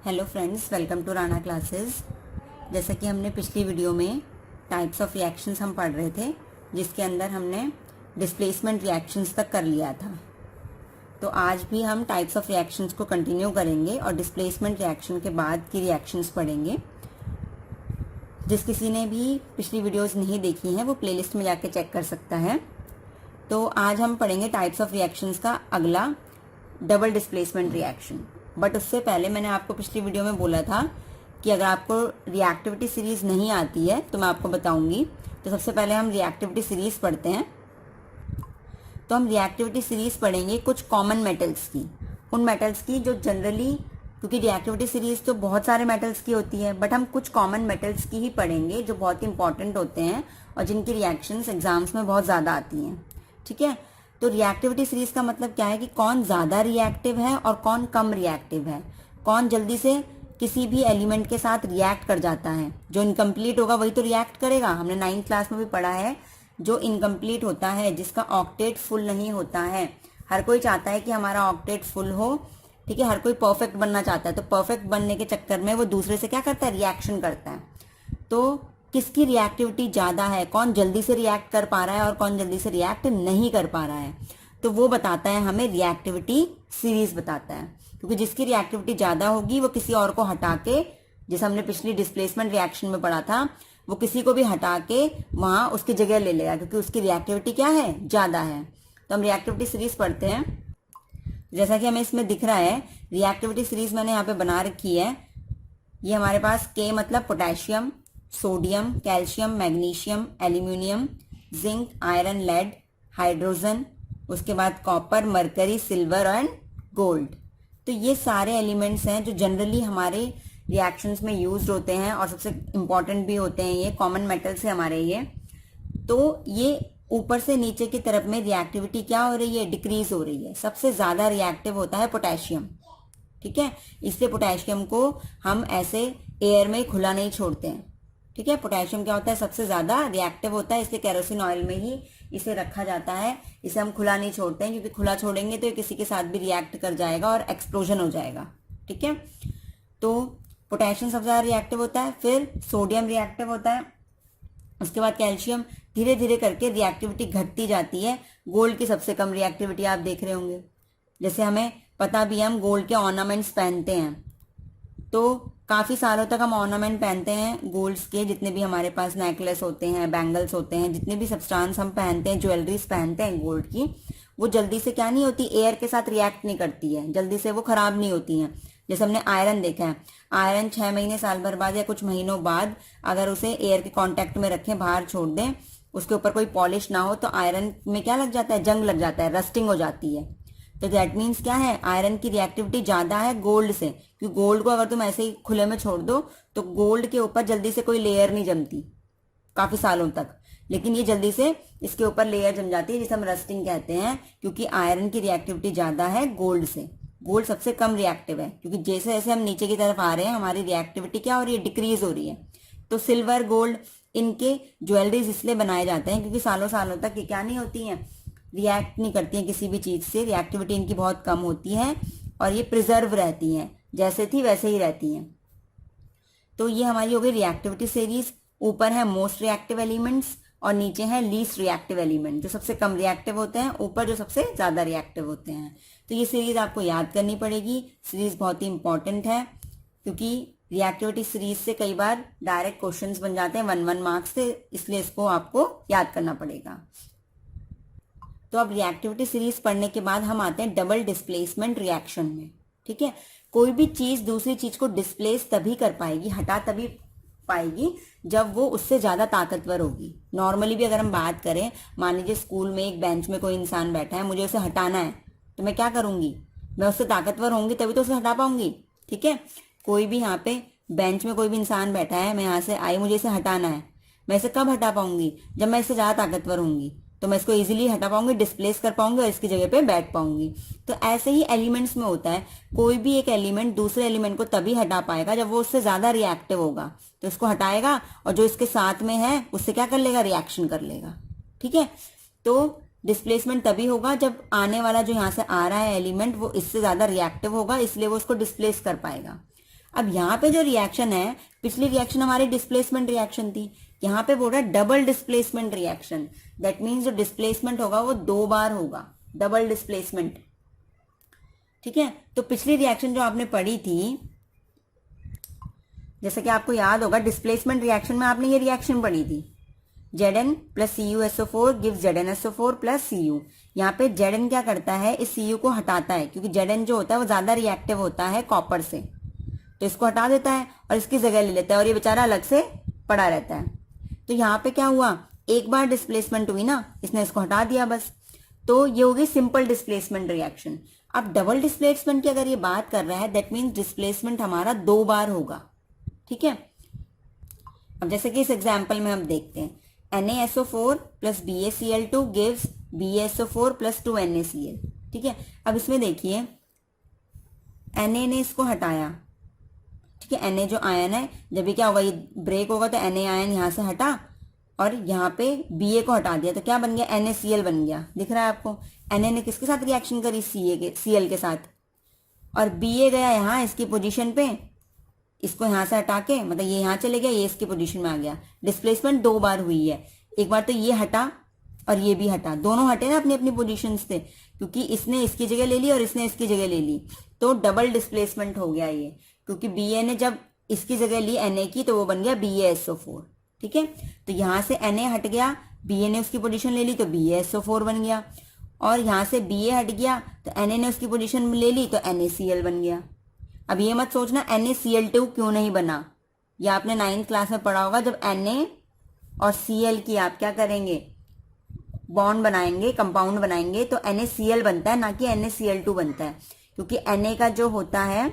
Hello friends, welcome to Rana classes. जैसा कि हमने पिछली वीडियो में टाइप्स ऑफ रिएक्शंस हम पढ़ रहे थे, जिसके अंदर हमने डिस्प्लेसमेंट रिएक्शंस तक कर लिया था। तो आज भी हम टाइप्स ऑफ रिएक्शंस को कंटिन्यू करेंगे और डिस्प्लेसमेंट रिएक्शन के बाद की रिएक्शंस पढ़ेंगे। जिस किसी ने भी पिछली वीडियोज़ नहीं देखी हैं वो प्लेलिस्ट में जाके चेक कर सकता है। तो आज हम पढ़ेंगे टाइप्स ऑफ रिएक्शंस का अगला, डबल डिस्प्लेसमेंट रिएक्शन। बट उससे पहले मैंने आपको पिछली वीडियो में बोला था कि अगर आपको रिएक्टिविटी सीरीज नहीं आती है तो मैं आपको बताऊंगी। तो सबसे पहले हम रिएक्टिविटी सीरीज पढ़ते हैं। तो हम रिएक्टिविटी सीरीज पढ़ेंगे कुछ कॉमन मेटल्स की, उन मेटल्स की जो जनरली, क्योंकि रिएक्टिविटी सीरीज तो बहुत सारे मेटल्स की होती है, बट हम कुछ कॉमन मेटल्स की ही पढ़ेंगे जो बहुत इंपॉर्टेंट होते हैं और जिनकी रिएक्शंस एग्जाम्स में बहुत ज़्यादा आती हैं। ठीक है। तो रिएक्टिविटी सीरीज का मतलब क्या है कि कौन ज़्यादा रिएक्टिव है और कौन कम रिएक्टिव है, कौन जल्दी से किसी भी एलिमेंट के साथ रिएक्ट कर जाता है। जो इनकम्प्लीट होगा वही तो रिएक्ट करेगा। हमने 9th क्लास में भी पढ़ा है, जो इनकम्प्लीट होता है, जिसका ऑक्टेट फुल नहीं होता है। हर कोई चाहता है कि हमारा ऑक्टेट फुल हो, ठीक है। हर कोई परफेक्ट बनना चाहता है, तो परफेक्ट बनने के चक्कर में वो दूसरे से क्या करता है, रिएक्शन करता है। तो किसकी रिएक्टिविटी ज़्यादा है, कौन जल्दी से रिएक्ट कर पा रहा है और कौन जल्दी से रिएक्ट नहीं कर पा रहा है, तो वो बताता है हमें, रिएक्टिविटी सीरीज बताता है। क्योंकि जिसकी रिएक्टिविटी ज़्यादा होगी वो किसी और को हटा के, जैसे हमने पिछली डिस्प्लेसमेंट रिएक्शन में पढ़ा था, वो किसी को भी हटा के वहाँ उसकी जगह ले लेगा, क्योंकि उसकी रिएक्टिविटी क्या है, ज़्यादा है। तो हम रिएक्टिविटी सीरीज पढ़ते हैं। जैसा कि हमें इसमें दिख रहा है, रिएक्टिविटी सीरीज मैंने यहाँ पे बना रखी है। ये हमारे पास के मतलब potassium, sodium, calcium, magnesium, aluminium, zinc, iron, lead, hydrogen, उसके बाद copper, mercury, silver and gold. तो ये सारे एलिमेंट्स हैं जो जनरली हमारे रिएक्शंस में यूज्ड होते हैं और सबसे इंपॉर्टेंट भी होते हैं। ये कॉमन मेटल्स है हमारे ये। तो ये ऊपर से नीचे की तरफ में रिएक्टिविटी क्या हो रही है, डिक्रीज हो रही है। सबसे ज्यादा रिएक्टिव होता है पोटेशियम, ठीक है। इसलिए पोटेशियम को हम ऐसे एयर में खुला नहीं छोड़ते हैं, ठीक है। पोटेशियम क्या होता है, सबसे ज्यादा रिएक्टिव होता है, इसलिए केरोसिन ऑयल में ही इसे रखा जाता है। इसे हम खुला नहीं छोड़ते हैं, क्योंकि खुला छोड़ेंगे तो ये किसी के साथ भी रिएक्ट कर जाएगा और एक्सप्लोजन हो जाएगा, ठीक है। तो पोटेशियम सबसे ज्यादा रिएक्टिव होता है, फिर सोडियम रिएक्टिव होता है, उसके बाद कैल्शियम। धीरे धीरे करके रिएक्टिविटी घटती जाती है। गोल्ड की सबसे कम रिएक्टिविटी आप देख रहे होंगे। जैसे हमें पता भी है, हम गोल्ड के ऑर्नामेंट्स पहनते हैं, तो काफी सालों तक हम ऑर्नामेंट पहनते हैं गोल्ड्स के। जितने भी हमारे पास नेकलेस होते हैं, बैंगल्स होते हैं, जितने भी सब्सटेंस हम पहनते हैं, ज्वेलरीज पहनते हैं गोल्ड की, वो जल्दी से क्या नहीं होती, एयर के साथ रिएक्ट नहीं करती है, जल्दी से वो खराब नहीं होती हैं। जैसे हमने आयरन देखा है, आयरन 6 महीने, साल भर बाद या कुछ महीनों बाद अगर उसे एयर के कांटेक्ट में रखें, बाहर छोड़ दें, उसके ऊपर कोई पॉलिश ना हो, तो आयरन में क्या लग जाता है, जंग लग जाता है, रस्टिंग हो जाती है। तो दैट मीन्स क्या है, आयरन की रिएक्टिविटी ज्यादा है गोल्ड से। क्योंकि गोल्ड को अगर तुम ऐसे ही खुले में छोड़ दो तो गोल्ड के ऊपर जल्दी से कोई लेयर नहीं जमती काफी सालों तक, लेकिन ये जल्दी से इसके ऊपर लेयर जम जाती है, जिसे हम रस्टिंग कहते हैं। क्योंकि आयरन की रिएक्टिविटी ज्यादा है गोल्ड से। गोल्ड सबसे कम रिएक्टिव है, क्योंकि जैसे जैसे हम नीचे की तरफ आ रहे हैं हमारी रिएक्टिविटी क्या हो रही है, डिक्रीज हो रही है। तो सिल्वर, गोल्ड, इनके ज्वेलरीज इसलिए बनाए जाते हैं क्योंकि सालों सालों तक ये क्या नहीं होती हैं, रिएक्ट नहीं करती हैं किसी भी चीज से। रिएक्टिविटी इनकी बहुत कम होती है और ये प्रिजर्व रहती हैं, जैसे थी वैसे ही रहती हैं। तो ये हमारी हो गई रिएक्टिविटी सीरीज। ऊपर है मोस्ट रिएक्टिव एलिमेंट्स और नीचे है लीस्ट रिएक्टिव एलिमेंट, जो सबसे कम रिएक्टिव होते हैं, ऊपर जो सबसे ज्यादा रिएक्टिव होते हैं। तो ये सीरीज आपको याद करनी पड़ेगी। सीरीज बहुत ही इंपॉर्टेंट है, क्योंकि रिएक्टिविटी सीरीज से कई बार डायरेक्ट क्वेश्चंस बन जाते हैं 1-1 मार्क्स से, इसलिए इसको आपको याद करना पड़ेगा। तो अब रिएक्टिविटी सीरीज पढ़ने के बाद हम आते हैं डबल डिस्प्लेसमेंट रिएक्शन में, ठीक है। कोई भी चीज दूसरी चीज को डिस्प्लेस तभी कर पाएगी, हटा तभी पाएगी, जब वो उससे ज्यादा ताकतवर होगी। नॉर्मली भी अगर हम बात करें, मान लीजिए स्कूल में एक बेंच में कोई इंसान बैठा है, मुझे उसे हटाना है, तो मैं क्या करूंगी, मैं उससे ताकतवर होंगी तभी तो उसे हटा पाऊंगी, ठीक है। कोई भी यहाँ पे बेंच में कोई भी इंसान बैठा है, मैं यहाँ से आई, मुझे इसे हटाना है, मैं इसे कब हटा पाऊंगी, जब मैं इससे ज्यादा ताकतवर होंगी, तो मैं इसको इजीली हटा पाऊंगी, डिस्प्लेस कर पाऊंगी और इसकी जगह पे बैठ पाऊंगी। तो ऐसे ही एलिमेंट्स में होता है, कोई भी एक एलिमेंट दूसरे एलिमेंट को तभी हटा पाएगा जब वो उससे ज्यादा रिएक्टिव होगा, तो इसको हटाएगा और जो इसके साथ में है उससे क्या कर लेगा, रिएक्शन कर लेगा, ठीक है। तो डिस्प्लेसमेंट तभी होगा जब आने वाला जो यहाँ से आ रहा है एलिमेंट वो इससे ज्यादा रिएक्टिव होगा, इसलिए वो उसको डिस्प्लेस कर पाएगा। अब यहाँ पे जो रिएक्शन है, पिछली रिएक्शन हमारी डिस्प्लेसमेंट रिएक्शन थी, यहाँ पे बोल रहा है double displacement reaction. That means जो डिस्प्लेसमेंट होगा वो 2 बार होगा, डबल डिस्प्लेसमेंट। ठीक है, तो पिछली रिएक्शन जो आपने पढ़ी थी, जैसा कि आपको याद होगा, डिस्प्लेसमेंट रिएक्शन में आपने ये रिएक्शन पढ़ी थी, Zn plus CuSO4 gives ZnSO4 plus Cu। यहाँ पे Zn क्या करता है, इस Cu को हटाता है, क्योंकि Zn जो होता है वो ज्यादा रिएक्टिव होता है कॉपर से, तो इसको हटा देता है और इसकी जगह ले लेता है, और ये बेचारा अलग से पड़ा रहता है। तो यहाँ पे क्या हुआ, एक बार डिस्प्लेसमेंट हुई ना, इसने इसको हटा दिया बस, तो ये होगी सिंपल डिस्प्लेसमेंट रिएक्शन। अब डबल डिस्प्लेसमेंट की अगर ये बात कर रहा है, दैट मीन्स डिस्प्लेसमेंट हमारा 2 बार होगा। ठीक है, अब जैसे कि इस एग्जाम्पल में हम देखते हैं, NaSO4 plus BaCl2 gives BaSO4 plus 2NaCl। ठीक है, अब इसमें देखिए Na ने इसको हटाया, ठीक है, Na जो आयन है, जब भी क्या होगा, ये ब्रेक होगा तो Na आयन यहां से हटा और यहाँ पे Ba को हटा दिया, तो क्या बन गया, NaCl बन गया। दिख रहा है आपको, Na ने किसके साथ रिएक्शन करी, Cl के साथ, और Ba गया यहाँ इसकी पोजीशन पे, इसको यहां से हटा के, मतलब ये यहां चले गया, ये इसकी पोजीशन में आ गया। डिस्प्लेसमेंट 2 बार हुई है, एक बार तो ये हटा और ये भी हटा, दोनों हटे ना अपनी अपनी पोजीशन से, क्योंकि इसने इसकी जगह ले ली और इसने इसकी जगह ले ली, तो डबल डिस्प्लेसमेंट हो गया ये, क्योंकि Ba ने जब इसकी जगह ली Na की, तो वो बन गया BaSO4। ठीक है, तो यहां से Na हट गया, Ba ने उसकी पोजीशन ले ली तो BaSO4 बन गया, और यहां से Ba हट गया तो Na ने उसकी पोजीशन ले ली तो NaCl बन गया। अब ये मत सोचना NaCl2 क्यों नहीं बना, ये आपने 9th क्लास में पढ़ा होगा, जब Na और Cl की आप क्या करेंगे, बॉन्ड बनाएंगे, कंपाउंड बनाएंगे, तो NaCl बनता है, ना कि NaCl2 बनता है, क्योंकि Na का जो होता है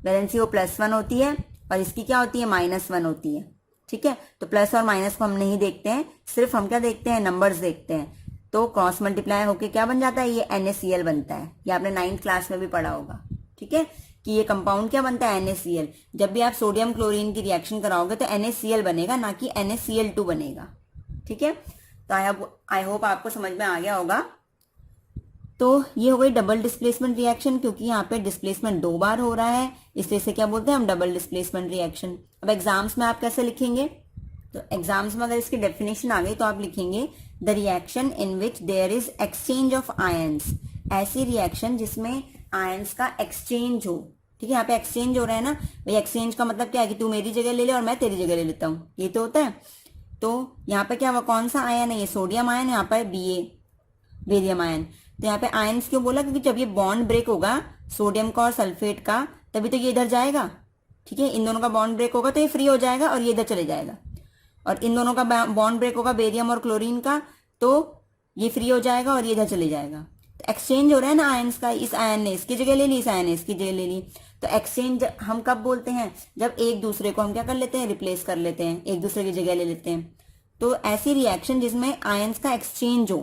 वैलेंसी वो +1 होती है और इसकी क्या होती है, -1 होती है। ठीक है, तो प्लस और माइनस को हम नहीं देखते हैं, सिर्फ हम क्या देखते हैं, नंबर्स देखते हैं, तो क्रॉस मल्टीप्लाई होके क्या बन जाता है, ये NaCl बनता है। ये आपने 9th क्लास में भी पढ़ा होगा। ठीक है, कि ये कंपाउंड क्या बनता है, NaCl। जब भी आप सोडियम क्लोरीन की रिएक्शन कराओगे तो NaCl बनेगा, ना कि NaCl2 बनेगा। ठीक है, तो आई होप आपको समझ में आ गया होगा। तो ये हो गई डबल डिस्प्लेसमेंट रिएक्शन, क्योंकि यहाँ पे डिस्प्लेसमेंट 2 बार हो रहा है, इसलिए से क्या बोलते हैं हम, डबल डिस्प्लेसमेंट रिएक्शन। अब एग्जाम्स में आप कैसे लिखेंगे, तो एग्जाम्स में अगर इसकी डेफिनेशन आ गई तो आप लिखेंगे the reaction in which there is exchange of ions. ऐसी रिएक्शन जिसमें आयंस का एक्सचेंज हो। ठीक है, यहाँ पे एक्सचेंज हो रहा है ना भाई, एक्सचेंज का मतलब क्या है कि तू मेरी जगह ले ले और मैं तेरी जगह ले लेता हूँ, ये तो होता है। तो यहाँ पे क्या हुआ, कौन सा आयन है, ये सोडियम आयन, यहाँ पर Ba बेरियम आयन। तो यहाँ पे आयंस क्यों बोला, क्योंकि जब ये बॉन्ड ब्रेक होगा सोडियम का और सल्फेट का, तभी तो ये इधर जाएगा। ठीक है, इन दोनों का बॉन्ड ब्रेक होगा तो ये फ्री हो जाएगा और ये इधर चले जाएगा, और इन दोनों का बॉन्ड ब्रेक होगा बेरियम और क्लोरीन का, तो ये फ्री हो जाएगा और ये इधर चले जाएगा। तो एक्सचेंज हो रहा है ना आयंस का, इस आयन ने इसकी जगह ले ली, इस आयन ने इसकी जगह ले ली। तो एक्सचेंज हम कब बोलते हैं, जब एक दूसरे को हम क्या कर लेते हैं, रिप्लेस कर लेते हैं, एक दूसरे की जगह ले लेते हैं। तो ऐसी रिएक्शन जिसमें आयंस का एक्सचेंज हो,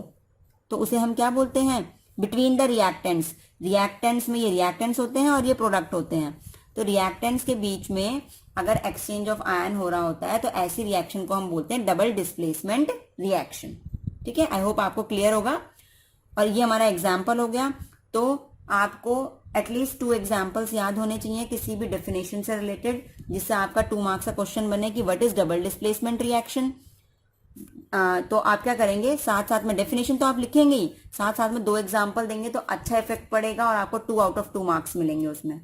तो उसे हम क्या बोलते हैं, बिटवीन द रिएक्टेंट्स। रिएक्टेंट्स में ये रिएक्टेंट्स होते हैं और ये प्रोडक्ट होते हैं, तो रिएक्टेंट्स के बीच में अगर एक्सचेंज ऑफ आयन हो रहा होता है तो ऐसी रिएक्शन को हम बोलते हैं डबल डिस्प्लेसमेंट रिएक्शन। ठीक है, आई होप आपको क्लियर होगा। और ये हमारा एग्जाम्पल हो गया, तो आपको एटलीस्ट 2 एग्जाम्पल्स याद होने चाहिए किसी भी डेफिनेशन से रिलेटेड, जिससे आपका 2 मार्क्स का क्वेश्चन बने कि what is double displacement reaction. तो आप क्या करेंगे, साथ साथ में डेफिनेशन तो आप लिखेंगे ही, साथ साथ में 2 एग्जाम्पल देंगे तो अच्छा इफेक्ट पड़ेगा और आपको 2 आउट ऑफ 2 मार्क्स मिलेंगे उसमें।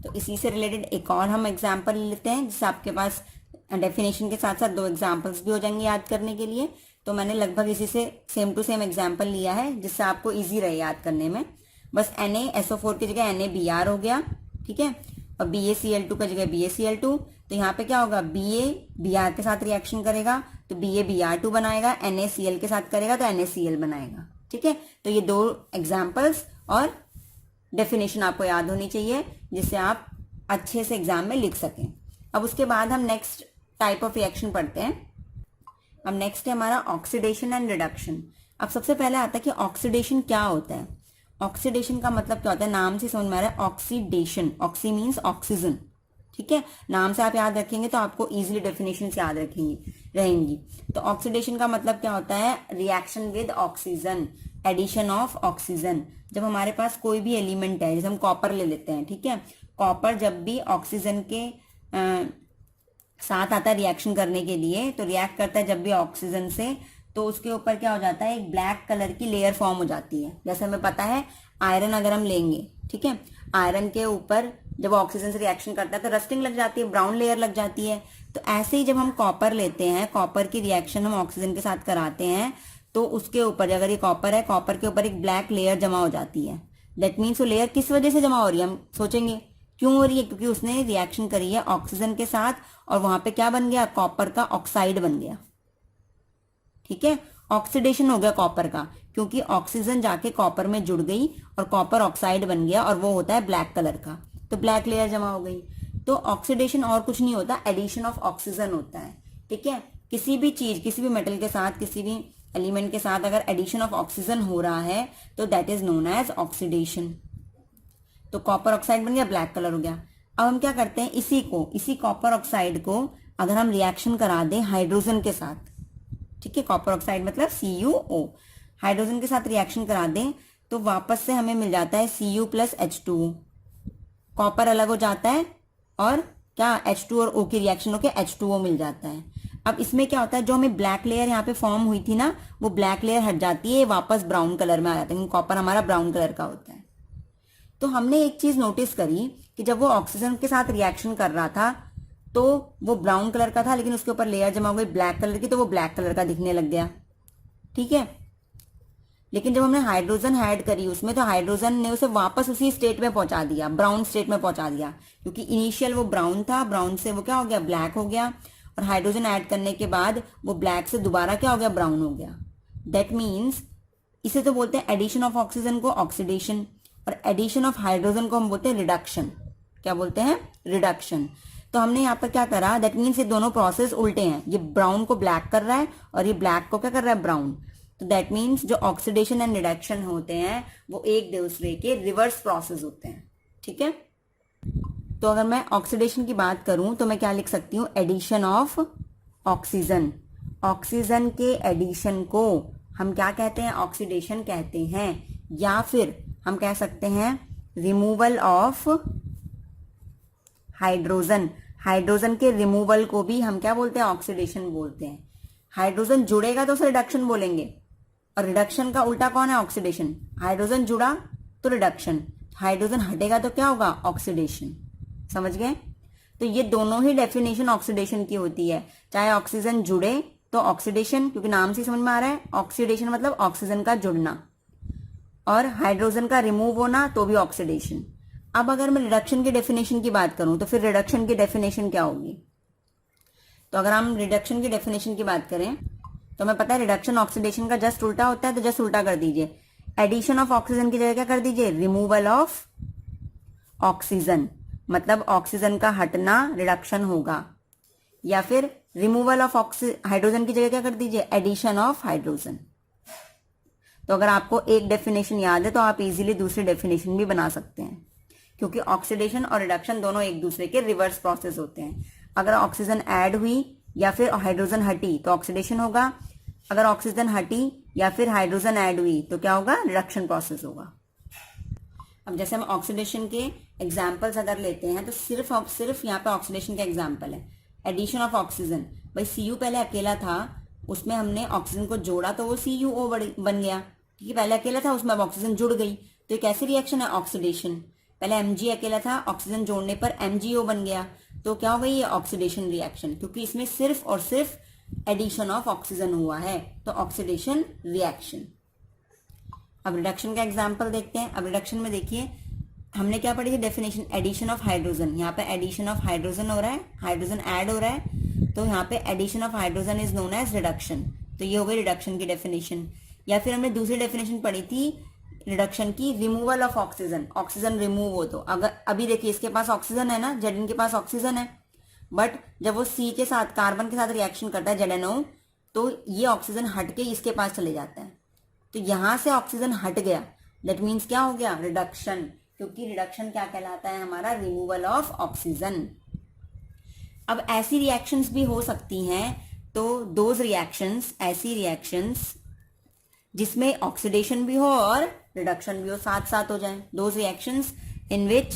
तो इसी से रिलेटेड एक और हम एग्जाम्पल लेते हैं, जिससे आपके पास डेफिनेशन के साथ साथ 2 एग्जाम्पल्स भी हो जाएंगे याद करने के लिए। तो मैंने लगभग इसी से सेम टू सेम एग्जाम्पल लिया है, जिससे आपको ईजी रहे याद करने में। बस NaSO4 की जगह NaBr हो गया, ठीक है, और BaCl2 की जगह BaCl2। तो यहाँ पे क्या होगा, Ba Br के साथ रिएक्शन करेगा तो Ba Br2 बनाएगा, NaCl के साथ करेगा तो NaCl बनाएगा। ठीक है, तो ये 2 एग्जाम्पल्स और डेफिनेशन आपको याद होनी चाहिए, जिससे आप अच्छे से एग्जाम में लिख सकें। अब उसके बाद हम नेक्स्ट टाइप ऑफ रिएक्शन पढ़ते हैं। अब नेक्स्ट है हमारा ऑक्सीडेशन एंड रिडक्शन। अब सबसे पहले आता है कि ऑक्सीडेशन क्या होता है। ऑक्सीडेशन का मतलब क्या होता है, नाम से समझ में आ रहा है, ऑक्सीडेशन, ऑक्सी मीन्स ऑक्सीजन। ठीक है, नाम से आप याद रखेंगे तो आपको इजीली डेफिनेशन याद रहेंगी। तो ऑक्सीडेशन का मतलब क्या होता है, reaction with oxygen, addition of oxygen. जब हमारे पास कोई भी एलिमेंट है, जैसे हम कॉपर ले लेते हैं, ठीक है, कॉपर जब भी ऑक्सीजन के साथ आता है रिएक्शन करने के लिए, तो रिएक्ट करता है जब भी ऑक्सीजन से, तो उसके ऊपर क्या हो जाता है, एक ब्लैक कलर की लेयर फॉर्म हो जाती है। जैसे हमें पता है आयरन अगर हम लेंगे, ठीक है, आयरन के ऊपर जब ऑक्सीजन से रिएक्शन करता है तो रस्टिंग लग जाती है, ब्राउन लेयर लग जाती है। तो ऐसे ही जब हम कॉपर लेते हैं, कॉपर की रिएक्शन हम ऑक्सीजन के साथ कराते हैं, तो उसके ऊपर अगर ये कॉपर है, कॉपर के ऊपर एक ब्लैक लेयर जमा हो जाती है। दैट मीन्स वो लेयर किस वजह से जमा हो रही है, हम सोचेंगे क्यों हो रही है, क्योंकि उसने रिएक्शन करी है ऑक्सीजन के साथ और वहां पे क्या बन गया, कॉपर का ऑक्साइड बन गया। ठीक है, ऑक्सीडेशन हो गया कॉपर का, क्योंकि ऑक्सीजन जाके कॉपर में जुड़ गई और कॉपर ऑक्साइड बन गया और वो होता है ब्लैक कलर का, तो ब्लैक लेयर जमा हो गई। तो ऑक्सीडेशन और कुछ नहीं होता, एडिशन ऑफ ऑक्सीजन होता है। ठीक है, किसी भी चीज, किसी भी मेटल के साथ, किसी भी एलिमेंट के साथ अगर एडिशन ऑफ ऑक्सीजन हो रहा है तो that is known as oxidation. तो कॉपर ऑक्साइड बन गया, ब्लैक कलर हो गया। अब हम क्या करते हैं, इसी कॉपर ऑक्साइड को अगर हम रिएक्शन करा दें हाइड्रोजन के साथ, ठीक है, कॉपर ऑक्साइड मतलब CuO, हाइड्रोजन के साथ रिएक्शन करा दें तो वापस से हमें मिल जाता है Cu प्लस H2O। कॉपर अलग हो जाता है और क्या, H2 और O की रिएक्शन होकर H2O मिल जाता है। अब इसमें क्या होता है, जो हमें ब्लैक लेयर यहाँ पे फॉर्म हुई थी ना, वो ब्लैक लेयर हट जाती है, वापस ब्राउन कलर में आ जाता है, क्योंकि कॉपर हमारा ब्राउन कलर का होता है। तो हमने एक चीज नोटिस करी कि जब वो ऑक्सीजन के साथ रिएक्शन कर रहा था तो वो ब्राउन कलर का था, लेकिन उसके ऊपर लेयर जमा हो गई ब्लैक कलर की, तो वो ब्लैक कलर का दिखने लग गया। ठीक है, लेकिन जब हमने हाइड्रोजन ऐड करी उसमें, तो हाइड्रोजन ने उसे वापस उसी स्टेट में पहुंचा दिया, ब्राउन स्टेट में पहुंचा दिया, क्योंकि इनिशियल वो ब्राउन था, ब्राउन से वो क्या हो गया, ब्लैक हो गया, और हाइड्रोजन ऐड करने के बाद वो ब्लैक से दोबारा क्या हो गया, ब्राउन हो गया। दैट मीन्स इसे तो बोलते हैं एडिशन ऑफ ऑक्सीजन को ऑक्सीडेशन, और एडिशन ऑफ हाइड्रोजन को हम बोलते हैं रिडक्शन। क्या बोलते हैं, रिडक्शन। तो हमने यहाँ पर क्या करा, दैट मीन्स ये दोनों प्रोसेस उल्टे हैं, ये ब्राउन को ब्लैक कर रहा है और ये ब्लैक को क्या कर रहा है, ब्राउन। तो दैट मीन्स जो ऑक्सीडेशन एंड रिडक्शन होते हैं वो एक दूसरे के रिवर्स प्रोसेस होते हैं। ठीक है, तो अगर मैं ऑक्सीडेशन की बात करूं तो मैं क्या लिख सकती हूं, एडिशन ऑफ ऑक्सीजन। ऑक्सीजन के एडिशन को हम क्या कहते हैं, ऑक्सीडेशन कहते हैं, या फिर हम कह सकते हैं रिमूवल ऑफ हाइड्रोजन। हाइड्रोजन के रिमूवल को भी हम क्या बोलते हैं, ऑक्सीडेशन बोलते हैं। हाइड्रोजन जुड़ेगा तो उसे रिडक्शन बोलेंगे, और रिडक्शन का उल्टा कौन है, ऑक्सीडेशन। हाइड्रोजन जुड़ा तो रिडक्शन, हाइड्रोजन हटेगा तो क्या होगा, ऑक्सीडेशन। समझ गए। तो ये दोनों ही डेफिनेशन ऑक्सीडेशन की होती है, चाहे ऑक्सीजन जुड़े तो ऑक्सीडेशन, क्योंकि नाम से समझ में आ रहा है, ऑक्सीडेशन मतलब ऑक्सीजन का जुड़ना, और हाइड्रोजन का रिमूव होना तो भी ऑक्सीडेशन। अब अगर मैं रिडक्शन की डेफिनेशन की बात करूं तो फिर रिडक्शन की डेफिनेशन क्या होगी। तो अगर हम रिडक्शन की डेफिनेशन की बात करें तो हमें पता है रिडक्शन ऑक्सीडेशन का जस्ट उल्टा होता है, तो जस्ट उल्टा कर दीजिए, एडिशन ऑफ ऑक्सीजन की जगह क्या कर दीजिए, रिमूवल ऑफ ऑक्सीजन, मतलब ऑक्सीजन का हटना रिडक्शन होगा, या फिर रिमूवल ऑफ हाइड्रोजन की जगह क्या कर दीजिए, एडिशन ऑफ हाइड्रोजन। तो अगर आपको एक डेफिनेशन याद है तो आप इजीली दूसरी डेफिनेशन भी बना सकते हैं, क्योंकि ऑक्सीडेशन और रिडक्शन दोनों एक दूसरे के रिवर्स प्रोसेस होते हैं। अगर ऑक्सीजन ऐड हुई या फिर हाइड्रोजन हटी तो ऑक्सीडेशन होगा, अगर ऑक्सीजन हटी या फिर हाइड्रोजन ऐड हुई तो क्या होगा, रिडक्शन प्रोसेस होगा। अब जैसे हम ऑक्सीडेशन के एग्जाम्पल्स अगर लेते हैं तो सिर्फ यहाँ पे ऑक्सीडेशन का एग्जाम्पल है, एडिशन ऑफ ऑक्सीजन। भाई Cu पहले अकेला था, उसमें हमने ऑक्सीजन को जोड़ा तो वो CuO बन गया, क्योंकि पहले अकेला था, उसमें अब ऑक्सीजन जुड़ गई, तो एक ऐसी रिएक्शन है ऑक्सीडेशन। पहले Mg अकेला था, ऑक्सीजन जोड़ने पर MgO बन गया, तो क्या हो गई ये ऑक्सीडेशन रिएक्शन, क्योंकि इसमें सिर्फ और सिर्फ एडिशन ऑफ ऑक्सीजन हुआ है, तो ऑक्सीडेशन रिएक्शन। अब रिडक्शन का एग्जाम्पल देखते हैं। अब रिडक्शन में देखिए हमने क्या पढ़ी थी डेफिनेशन, एडिशन ऑफ हाइड्रोजन। यहाँ पे एडिशन ऑफ हाइड्रोजन हो रहा है, हाइड्रोजन ऐड हो रहा है, तो यहाँ पे addition of hydrogen is known as reduction. तो ये हो गई रिडक्शन की डेफिनेशन। या फिर हमने दूसरी डेफिनेशन पढ़ी थी रिडक्शन की, removal of oxygen. Oxygen remove हो तो अगर अभी देखिए इसके पास ऑक्सीजन है ना, Zn के पास ऑक्सीजन है, बट जब वो C के साथ, कार्बन के साथ रिएक्शन करता है ZnO, तो ये ऑक्सीजन हट के इसके पास चले जाता है, तो यहां से ऑक्सीजन हट गया, दैट मीन्स क्या हो गया, रिडक्शन। क्योंकि रिडक्शन क्या कहलाता है हमारा, रिमूवल ऑफ ऑक्सीजन। अब ऐसी रिएक्शंस भी हो सकती हैं, तो दोज रिएक्शंस, ऐसी रिएक्शंस जिसमें ऑक्सीडेशन भी हो और रिडक्शन भी हो, साथ साथ हो जाए। Those reactions in which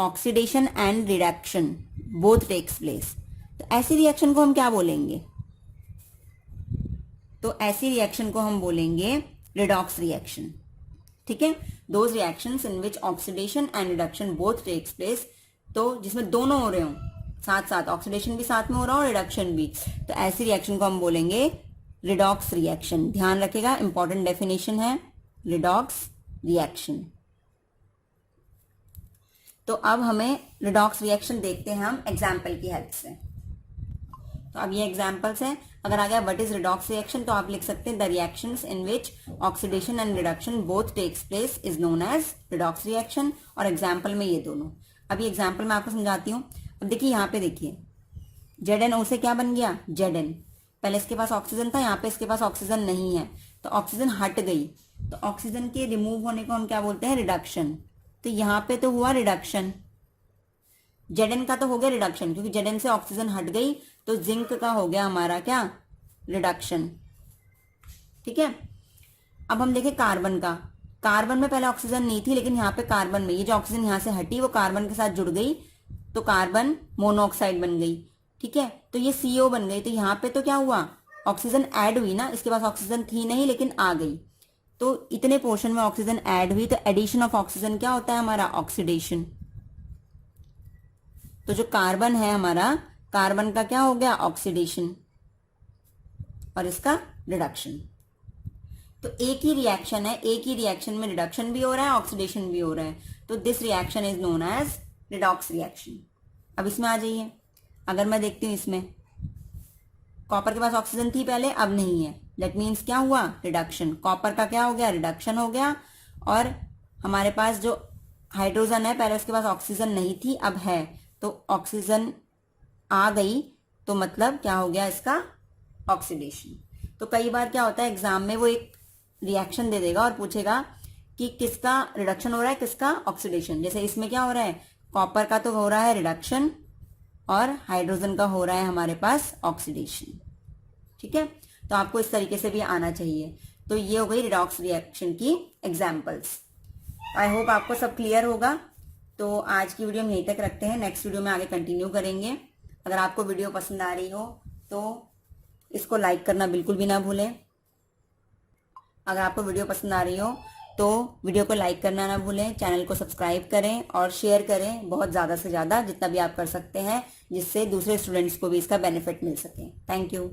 oxidation and reduction both takes place, तो ऐसी रिएक्शन को हम क्या बोलेंगे? तो ऐसी रिएक्शन को हम बोलेंगे रिडॉक्स रिएक्शन। ठीक है, those reactions in which oxidation and reduction both takes place, तो जिसमें दोनों हो रहे हो साथ साथ, ऑक्सीडेशन भी साथ में हो रहा हो, रिडक्शन भी, तो ऐसी रिएक्शन को हम बोलेंगे रिडॉक्स रिएक्शन। ध्यान रखेगा, इंपॉर्टेंट डेफिनेशन है रिडॉक्स रिएक्शन। तो अब हमें रिडॉक्स रिएक्शन देखते हैं हम एग्जाम्पल की हेल्प से। तो अब ये एग्जाम्पल्स हैं। अगर आ गया व्हाट इज रिडॉक्स रिएक्शन, तो आप लिख सकते हैं the reactions in which oxidation and reduction both takes place is known as redox reaction, और एग्जाम्पल में ये दोनों। अब ये एग्जाम्पल मैं आपको समझाती हूँ। अब देखिए यहाँ पे देखिए ZnO से क्या बन गया Zn, पहले इसके पास ऑक्सीजन था, यहाँ पे इसके पास ऑक्सीजन नहीं है, तो ऑक्सीजन हट गई, तो ऑक्सीजन के रिमूव होने को हम क्या बोलते हैं? रिडक्शन। तो यहाँ पे तो हुआ रिडक्शन, Zn का तो हो गया रिडक्शन, क्योंकि Zn से ऑक्सीजन हट गई, तो जिंक का हो गया हमारा क्या? रिडक्शन। ठीक है, अब हम देखें कार्बन का। कार्बन में पहले ऑक्सीजन नहीं थी, लेकिन यहाँ पे कार्बन में ये जो ऑक्सीजन यहाँ से हटी वो कार्बन के साथ जुड़ गई, तो कार्बन मोनोऑक्साइड बन गई। ठीक है, तो ये CO बन गई, तो यहाँ पे तो क्या हुआ? ऑक्सीजन ऐड हुई ना, इसके पास ऑक्सीजन थी नहीं लेकिन आ गई, तो इतने पोर्शन में ऑक्सीजन ऐड हुई, तो एडिशन ऑफ ऑक्सीजन क्या होता है हमारा? ऑक्सीडेशन। तो जो कार्बन है हमारा, कार्बन का क्या हो गया? ऑक्सीडेशन, और इसका रिडक्शन। तो एक ही रिएक्शन है, एक ही रिएक्शन में रिडक्शन भी हो रहा है, ऑक्सीडेशन भी हो रहा है, तो this reaction is known as redox reaction. अब इसमें आ जाइए, अगर मैं देखती हूँ इसमें कॉपर के पास ऑक्सीजन थी पहले, अब नहीं है, दैट मीन्स क्या हुआ? रिडक्शन। कॉपर का क्या हो गया? रिडक्शन हो गया। और हमारे पास जो हाइड्रोजन है, पहले उसके पास ऑक्सीजन नहीं थी, अब है, तो ऑक्सीजन आ गई, तो मतलब क्या हो गया इसका? ऑक्सीडेशन। तो कई बार क्या होता है एग्जाम में, वो एक रिएक्शन दे देगा और पूछेगा कि किसका रिडक्शन हो रहा है, किसका ऑक्सीडेशन। जैसे इसमें क्या हो रहा है? कॉपर का तो हो रहा है रिडक्शन, और हाइड्रोजन का हो रहा है हमारे पास ऑक्सीडेशन। ठीक है, तो आपको इस तरीके से भी आना चाहिए। तो ये हो गई रिडॉक्स रिएक्शन की एग्जाम्पल्स। आई होप आपको सब क्लियर होगा। तो आज की वीडियो हम यहीं तक रखते हैं, नेक्स्ट वीडियो में आगे कंटिन्यू करेंगे। अगर आपको वीडियो पसंद आ रही हो तो इसको लाइक करना बिल्कुल भी ना भूलें। अगर आपको वीडियो पसंद आ रही हो तो वीडियो को लाइक करना ना भूलें, चैनल को सब्सक्राइब करें और शेयर करें बहुत ज़्यादा से ज़्यादा, जितना भी आप कर सकते हैं, जिससे दूसरे स्टूडेंट्स को भी इसका बेनिफिट मिल सके। Thank you.